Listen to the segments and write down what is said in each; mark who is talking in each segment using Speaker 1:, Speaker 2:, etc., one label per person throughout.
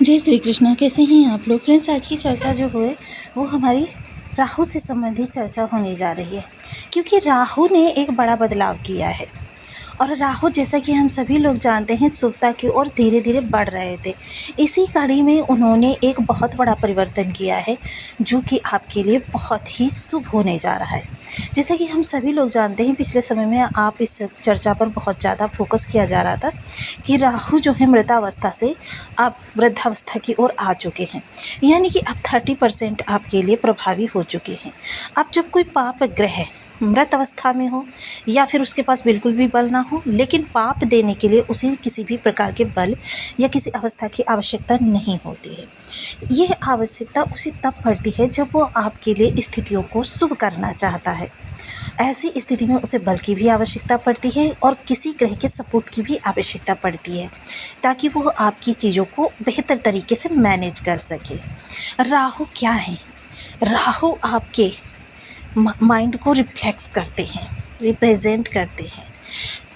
Speaker 1: जय श्री कृष्णा। कैसे हैं आप लोग फ्रेंड्स। आज की चर्चा जो है वो हमारी राहु से संबंधित चर्चा होने जा रही है, क्योंकि राहु ने एक बड़ा बदलाव किया है। और राहु, जैसा कि हम सभी लोग जानते हैं, शुभता की ओर धीरे धीरे बढ़ रहे थे। इसी कड़ी में उन्होंने एक बहुत बड़ा परिवर्तन किया है, जो कि आपके लिए बहुत ही शुभ होने जा रहा है। जैसा कि हम सभी लोग जानते हैं, पिछले समय में आप इस चर्चा पर बहुत ज़्यादा फोकस किया जा रहा था कि राहु जो है मृतावस्था से आप वृद्धावस्था की ओर आ चुके हैं, यानी कि अब 30% आपके लिए प्रभावी हो चुके हैं। अब जब कोई पाप ग्रह मृत अवस्था में हो या फिर उसके पास बिल्कुल भी बल ना हो, लेकिन पाप देने के लिए उसे किसी भी प्रकार के बल या किसी अवस्था की आवश्यकता नहीं होती है। यह आवश्यकता उसे तब पड़ती है जब वो आपके लिए स्थितियों को शुभ करना चाहता है। ऐसी स्थिति में उसे बल की भी आवश्यकता पड़ती है और किसी ग्रह के सपोर्ट की भी आवश्यकता पड़ती है, ताकि वो आपकी चीज़ों को बेहतर तरीके से मैनेज कर सके। राहु क्या है? राहु आपके माइंड को रिफ्लेक्स करते हैं, रिप्रेजेंट करते हैं।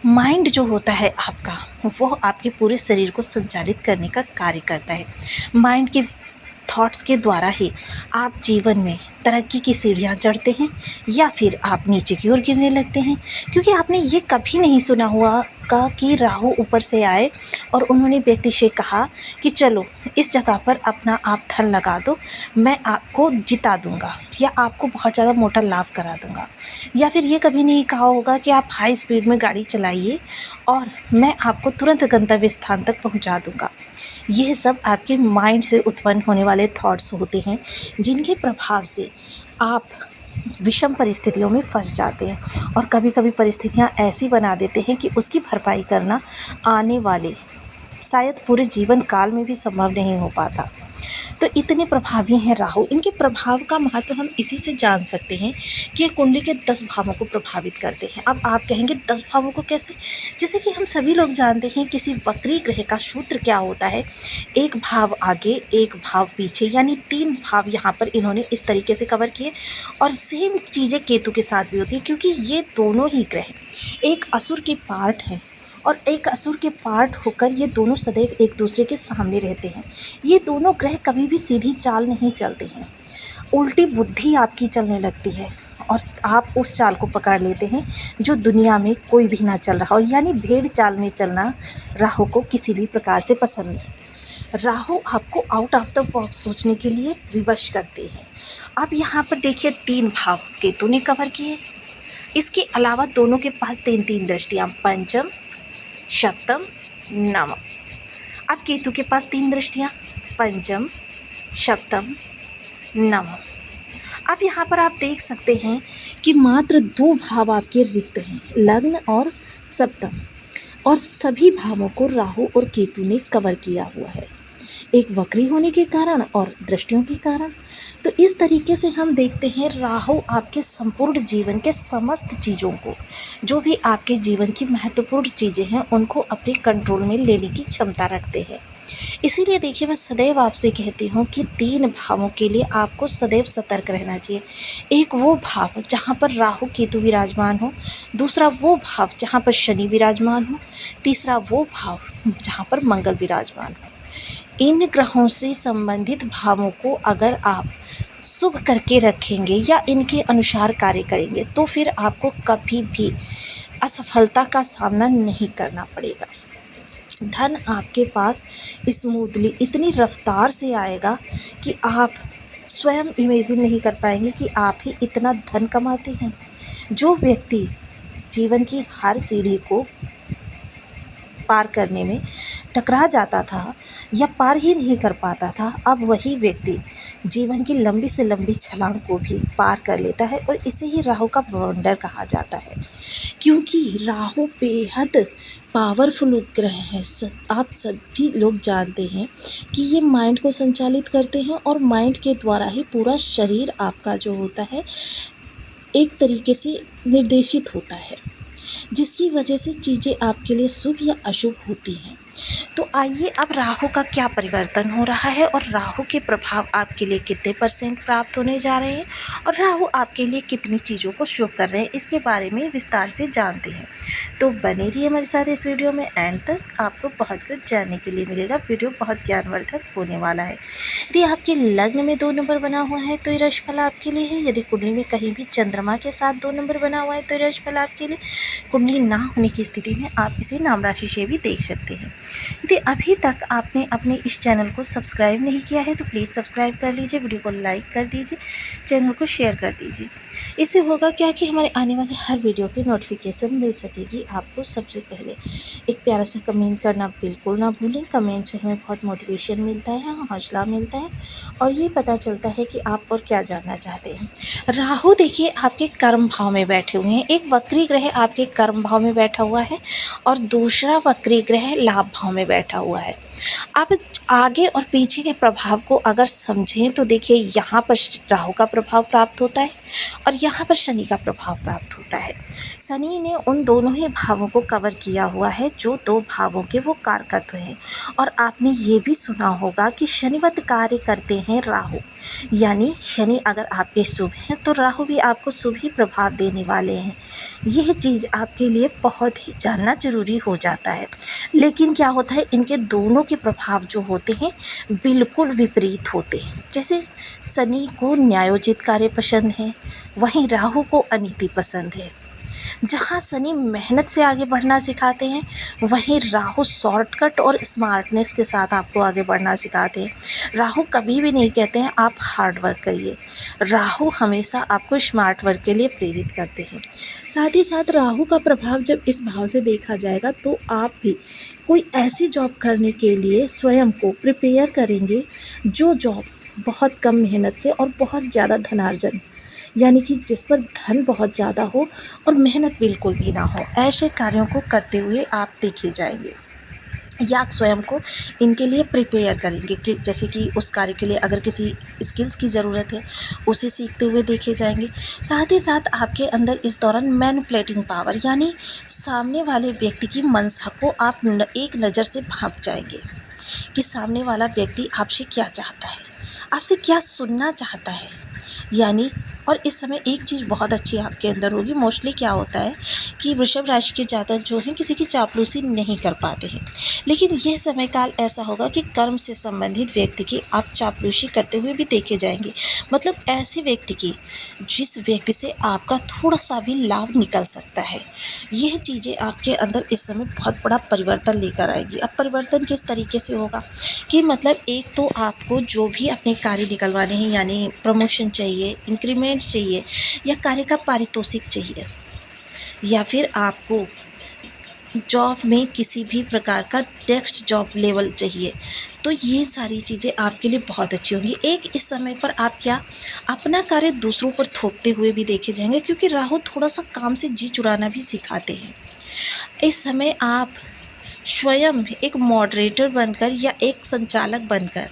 Speaker 1: माइंड जो होता है आपका, वो आपके पूरे शरीर को संचालित करने का कार्य करता है। माइंड के थॉट्स के द्वारा ही आप जीवन में तरक्की की सीढ़ियाँ चढ़ते हैं या फिर आप नीचे की ओर गिरने लगते हैं। क्योंकि आपने ये कभी नहीं सुना हुआ कि राहु ऊपर से आए और उन्होंने व्यक्ति से कहा कि चलो इस जगह पर अपना आप धन लगा दो, मैं आपको जिता दूंगा या आपको बहुत ज़्यादा मोटा लाभ करा दूंगा। या फिर ये कभी नहीं कहा होगा कि आप हाई स्पीड में गाड़ी चलाइए और मैं आपको तुरंत गंतव्य स्थान तक पहुंचा दूंगा। यह सब आपके माइंड से उत्पन्न होने वाले थॉट्स होते हैं, जिनके प्रभाव से आप विषम परिस्थितियों में फंस जाते हैं और कभी कभी परिस्थितियां ऐसी बना देते हैं कि उसकी भरपाई करना आने वाले शायद पूरे जीवन काल में भी संभव नहीं हो पाता। तो इतने प्रभावी हैं राहु। इनके प्रभाव का महत्व हम इसी से जान सकते हैं कि ये कुंडली के 10 भावों को प्रभावित करते हैं। अब आप कहेंगे 10 भावों को कैसे? जैसे कि हम सभी लोग जानते हैं किसी वक्री ग्रह का सूत्र क्या होता है, एक भाव आगे एक भाव पीछे, यानी 3 भाव यहाँ पर इन्होंने इस तरीके से कवर किए। और सेम चीज़ें केतु के साथ भी होती है, क्योंकि ये दोनों ही ग्रह एक असुर के पार्ट हैं और एक असुर के पार्ट होकर ये दोनों सदैव एक दूसरे के सामने रहते हैं। ये दोनों ग्रह कभी भी सीधी चाल नहीं चलते हैं, उल्टी बुद्धि आपकी चलने लगती है और आप उस चाल को पकड़ लेते हैं जो दुनिया में कोई भी ना चल रहा हो। यानी भेड़ चाल में चलना राहु को किसी भी प्रकार से पसंद नहीं। राहु आपको आउट ऑफ द बॉक्स सोचने के लिए विवश करते हैं। अब यहाँ पर देखिए 3 भाव केतु ने कवर किए। इसके अलावा दोनों के पास 3 दृष्टियाँ, पंचम, सप्तम, नवम। अब केतु के पास 3 दृष्टियाँ, पंचम, सप्तम, नवम। अब यहाँ पर आप देख सकते हैं कि मात्र 2 भाव आपके रिक्त हैं, लग्न और सप्तम, और सभी भावों को राहु और केतु ने कवर किया हुआ है, एक वक्री होने के कारण और दृष्टियों के कारण। तो इस तरीके से हम देखते हैं राहु आपके संपूर्ण जीवन के समस्त चीज़ों को, जो भी आपके जीवन की महत्वपूर्ण चीज़ें हैं, उनको अपने कंट्रोल में लेने की क्षमता रखते हैं। इसीलिए देखिए, मैं सदैव आपसे कहती हूँ कि 3 भावों के लिए आपको सदैव सतर्क रहना चाहिए। एक वो भाव जहाँ पर राहु केतु विराजमान हो, दूसरा वो भाव जहाँ पर शनि विराजमान हो, तीसरा वो भाव जहाँ पर मंगल विराजमान हो। इन ग्रहों से संबंधित भावों को अगर आप शुभ करके रखेंगे या इनके अनुसार कार्य करेंगे, तो फिर आपको कभी भी असफलता का सामना नहीं करना पड़ेगा। धन आपके पास स्मूथली इतनी रफ्तार से आएगा कि आप स्वयं इमेजिन नहीं कर पाएंगे कि आप ही इतना धन कमाते हैं। जो व्यक्ति जीवन की हर सीढ़ी को पार करने में टकरा जाता था या पार ही नहीं कर पाता था, अब वही व्यक्ति जीवन की लंबी से लंबी छलांग को भी पार कर लेता है। और इसे ही राहु का वंडर कहा जाता है, क्योंकि राहु बेहद पावरफुल ग्रह है। आप सभी लोग जानते हैं कि ये माइंड को संचालित करते हैं और माइंड के द्वारा ही पूरा शरीर आपका जो होता है एक तरीके से निर्देशित होता है, जिसकी वजह से चीज़ें आपके लिए शुभ या अशुभ होती हैं। तो आइए अब राहु का क्या परिवर्तन हो रहा है और राहु के प्रभाव आपके लिए कितने % प्राप्त होने जा रहे हैं और राहु आपके लिए कितनी चीज़ों को शुभ कर रहे हैं, इसके बारे में विस्तार से जानते हैं। तो बने रहिए हमारे साथ इस वीडियो में, एंड तक आपको बहुत कुछ जानने के लिए मिलेगा। वीडियो बहुत ज्ञानवर्धक होने वाला है। यदि आपके लग्न में 2 नंबर बना हुआ है तो ये राशिफल आपके लिए है। यदि कुंडली में कहीं भी चंद्रमा के साथ 2 नंबर बना हुआ है तो ये राशिफल आपके लिए। कुंडली ना होने की स्थिति में आप इसे नाम राशि से भी देख सकते हैं। यदि अभी तक आपने अपने इस चैनल को सब्सक्राइब नहीं किया है तो प्लीज़ सब्सक्राइब कर लीजिए, वीडियो को लाइक कर दीजिए, चैनल को शेयर कर दीजिए। इससे होगा क्या कि हमारे आने वाले हर वीडियो की नोटिफिकेशन मिल सकेगी आपको सबसे पहले। एक प्यारा सा कमेंट करना बिल्कुल ना भूलें। कमेंट से हमें बहुत मोटिवेशन मिलता है, हौसला मिलता है और ये पता चलता है कि आप और क्या जानना चाहते हैं। राहु देखिए आपके कर्म भाव में बैठे हुए हैं। एक वक्री ग्रह आपके कर्म भाव में बैठा हुआ है और दूसरा वक्री ग्रह लाभ भाव में बैठा हुआ है। आप आगे और पीछे के प्रभाव को अगर समझें तो देखिए यहाँ पर राहु का प्रभाव प्राप्त होता है और यहाँ पर शनि का प्रभाव प्राप्त होता है। शनि ने उन दोनों ही भावों को कवर किया हुआ है जो 2 भावों के वो कारकत्व हैं। और आपने ये भी सुना होगा कि शनिवत कार्य करते हैं राहु, यानी शनि अगर आपके शुभ हैं तो राहु भी आपको शुभ ही प्रभाव देने वाले हैं। यह चीज़ आपके लिए बहुत ही जानना जरूरी हो जाता है। लेकिन क्या होता है, इनके दोनों के प्रभाव जो होते हैं बिल्कुल विपरीत होते हैं। जैसे शनि को न्यायोचित कार्य पसंद है, वहीं राहु को अनीति पसंद है। जहाँ शनि मेहनत से आगे बढ़ना सिखाते हैं, वहीं राहु शॉर्टकट और स्मार्टनेस के साथ आपको आगे बढ़ना सिखाते हैं। राहु कभी भी नहीं कहते हैं आप हार्ड वर्क करिए, राहु हमेशा आपको स्मार्ट वर्क के लिए प्रेरित करते हैं। साथ ही साथ राहु का प्रभाव जब इस भाव से देखा जाएगा तो आप भी कोई ऐसी जॉब करने के लिए स्वयं को प्रिपेयर करेंगे जो जॉब बहुत कम मेहनत से और बहुत ज़्यादा धनार्जन, यानी कि जिस पर धन बहुत ज़्यादा हो और मेहनत बिल्कुल भी ना हो, ऐसे कार्यों को करते हुए आप देखे जाएंगे या स्वयं को इनके लिए प्रिपेयर करेंगे कि जैसे कि उस कार्य के लिए अगर किसी स्किल्स की ज़रूरत है उसे सीखते हुए देखे जाएंगे। साथ ही साथ आपके अंदर इस दौरान मैनिपुलेटिंग पावर, यानी सामने वाले व्यक्ति की मनसा को आप एक नज़र से भांप जाएंगे कि सामने वाला व्यक्ति आपसे क्या चाहता है, आपसे क्या सुनना चाहता है। यानी और इस समय एक चीज़ बहुत अच्छी आपके अंदर होगी। मोस्टली क्या होता है कि वृषभ राशि के जातक जो हैं किसी की चापलूसी नहीं कर पाते हैं, लेकिन यह समय काल ऐसा होगा कि कर्म से संबंधित व्यक्ति की आप चापलूसी करते हुए भी देखे जाएंगे। मतलब ऐसे व्यक्ति की जिस व्यक्ति से आपका थोड़ा सा भी लाभ निकल सकता है। यह चीज़ें आपके अंदर इस समय बहुत बड़ा परिवर्तन लेकर आएगी। अब परिवर्तन किस तरीके से होगा कि मतलब एक तो आपको जो भी अपने कार्य निकलवाने हैं, यानी प्रमोशन चाहिए, इंक्रीमेंट चाहिए या कार्य का पारितोषिक चाहिए, या फिर आपको जॉब में किसी भी प्रकार का नेक्स्ट जॉब लेवल चाहिए, तो ये सारी चीज़ें आपके लिए बहुत अच्छी होंगी। एक इस समय पर आप क्या अपना कार्य दूसरों पर थोपते हुए भी देखे जाएंगे, क्योंकि राहु थोड़ा सा काम से जी चुराना भी सिखाते हैं। इस समय आप स्वयं एक मॉडरेटर बनकर या एक संचालक बनकर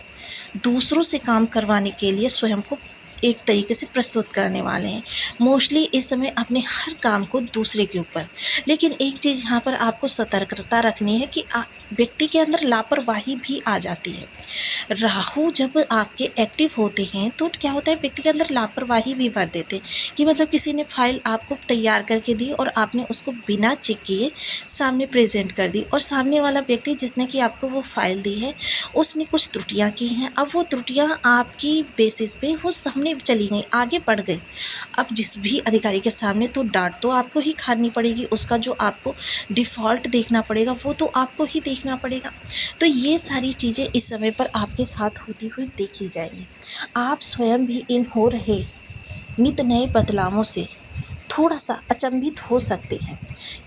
Speaker 1: दूसरों से काम करवाने के लिए स्वयं को एक तरीके से प्रस्तुत करने वाले हैं। मोस्टली इस समय अपने हर काम को दूसरे के ऊपर, लेकिन एक चीज़ यहाँ पर आपको सतर्कता रखनी है कि व्यक्ति के अंदर लापरवाही भी आ जाती है। राहु जब आपके एक्टिव होते हैं तो क्या होता है, व्यक्ति के अंदर लापरवाही भी भर देते हैं कि मतलब किसी ने फाइल आपको तैयार करके दी और आपने उसको बिना चेक किए सामने प्रेजेंट कर दी, और सामने वाला व्यक्ति जिसने कि आपको वो फाइल दी है उसने कुछ त्रुटियां की हैं। अब वो त्रुटियां आपकी बेसिस पे वो सामने चली गई, आगे बढ़ गई। अब जिस भी अधिकारी के सामने तो डांट तो आपको ही खानी पड़ेगी, उसका जो आपको डिफ़ॉल्ट देखना पड़ेगा वो तो आपको ही देखना पड़ेगा। तो ये सारी चीज़ें इस समय पर आपके साथ होती हुई देखी जाएंगी। आप स्वयं भी इन हो रहे नित नए बदलावों से थोड़ा सा अचंभित हो सकते हैं,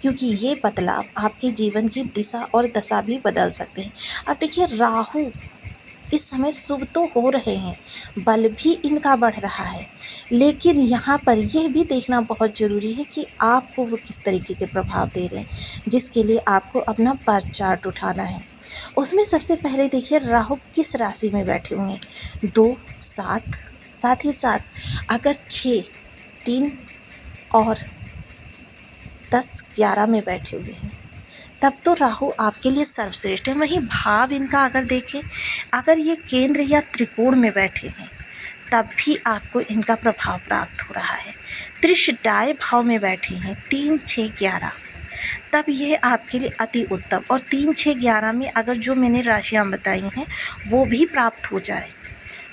Speaker 1: क्योंकि ये बदलाव आपके जीवन की दिशा और दशा भी बदल सकते हैं। अब देखिए राहु इस समय शुभ तो हो रहे हैं, बल भी इनका बढ़ रहा है, लेकिन यहाँ पर यह भी देखना बहुत ज़रूरी है कि आपको वो किस तरीके के प्रभाव दे रहे हैं, जिसके लिए आपको अपना बर्थ चार्ट उठाना है। उसमें सबसे पहले देखिए राहु किस राशि में बैठे हुए हैं, 2, 7, साथ ही साथ अगर 6, 3 और 10, 11 में बैठे हुए हैं तब तो राहु आपके लिए सर्वश्रेष्ठ है। वहीं भाव इनका अगर देखें, अगर ये केंद्र या त्रिकोण में बैठे हैं तब भी आपको इनका प्रभाव प्राप्त हो रहा है। त्रिशडाय भाव में बैठे हैं 3, 6, 11, तब यह आपके लिए अति उत्तम। और 3, 6, 11 में अगर जो मैंने राशियाँ बताई हैं वो भी प्राप्त हो जाए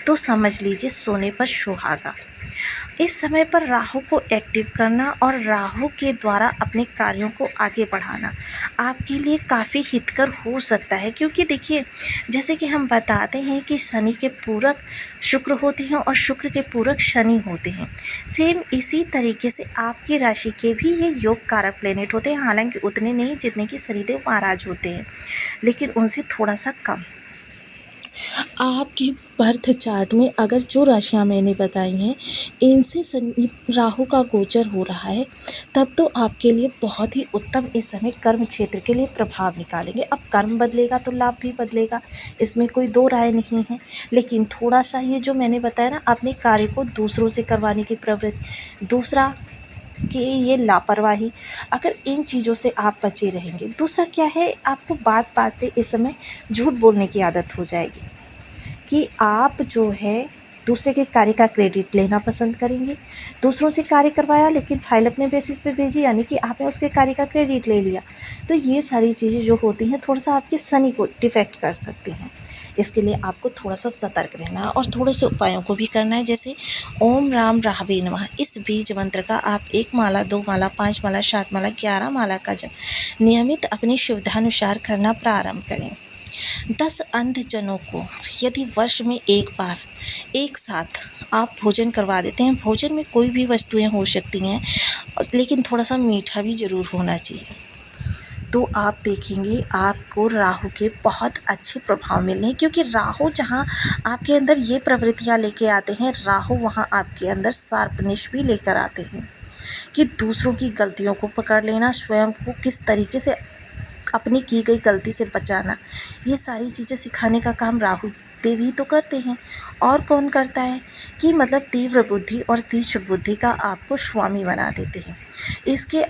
Speaker 1: तो समझ लीजिए सोने पर सुहागा। इस समय पर राहु को एक्टिव करना और राहु के द्वारा अपने कार्यों को आगे बढ़ाना आपके लिए काफ़ी हितकर हो सकता है। क्योंकि देखिए, जैसे कि हम बताते हैं कि शनि के पूरक शुक्र होते हैं और शुक्र के पूरक शनि होते हैं, सेम इसी तरीके से आपकी राशि के भी ये योग कारक प्लेनेट होते हैं। हालांकि उतने नहीं जितने कि शनिदेव महाराज होते हैं, लेकिन उनसे थोड़ा सा कम। आपके बर्थ चार्ट में अगर जो राशियाँ मैंने बताई हैं इनसे राहु का गोचर हो रहा है, तब तो आपके लिए बहुत ही उत्तम इस समय कर्म क्षेत्र के लिए प्रभाव निकालेंगे। अब कर्म बदलेगा तो लाभ भी बदलेगा, इसमें कोई दो राय नहीं है। लेकिन थोड़ा सा ये जो मैंने बताया ना, अपने कार्य को दूसरों से करवाने की प्रवृत्ति, दूसरा कि ये लापरवाही, अगर इन चीज़ों से आप बचे रहेंगे। दूसरा क्या है, आपको बात बात पे इस समय झूठ बोलने की आदत हो जाएगी कि आप जो है दूसरे के कार्य का क्रेडिट लेना पसंद करेंगे। दूसरों से कार्य करवाया लेकिन फाइल अपने बेसिस पे भेजी, यानी कि आपने उसके कार्य का क्रेडिट ले लिया। तो ये सारी चीज़ें जो होती हैं थोड़ा सा आपके शनि को डिफेक्ट कर सकती हैं। इसके लिए आपको थोड़ा सा सतर्क रहना है और थोड़े से उपायों को भी करना है। जैसे ओम राम राहवे नमः, इस बीज मंत्र का आप 1 माला, 2 माला, 5 माला, 7 माला, 11 माला का जप नियमित अपनी सुविधानुसार करना प्रारंभ करें। 10 अंधजनों को यदि वर्ष में एक बार एक साथ आप भोजन करवा देते हैं, भोजन में कोई भी वस्तुएं हो सकती हैं लेकिन थोड़ा सा मीठा भी ज़रूर होना चाहिए, तो आप देखेंगे आपको राहु के बहुत अच्छे प्रभाव मिलने हैं। क्योंकि राहु जहाँ आपके अंदर ये प्रवृत्तियाँ लेके आते हैं, राहु वहाँ आपके अंदर शार्पनेस भी लेकर आते हैं कि दूसरों की गलतियों को पकड़ लेना, स्वयं को किस तरीके से अपनी की गई गलती से बचाना, ये सारी चीज़ें सिखाने का काम राहु देव ही तो करते हैं। और कौन करता है कि मतलब तीव्र बुद्धि और तीक्ष्ण बुद्धि का आपको स्वामी बना देते हैं। इसके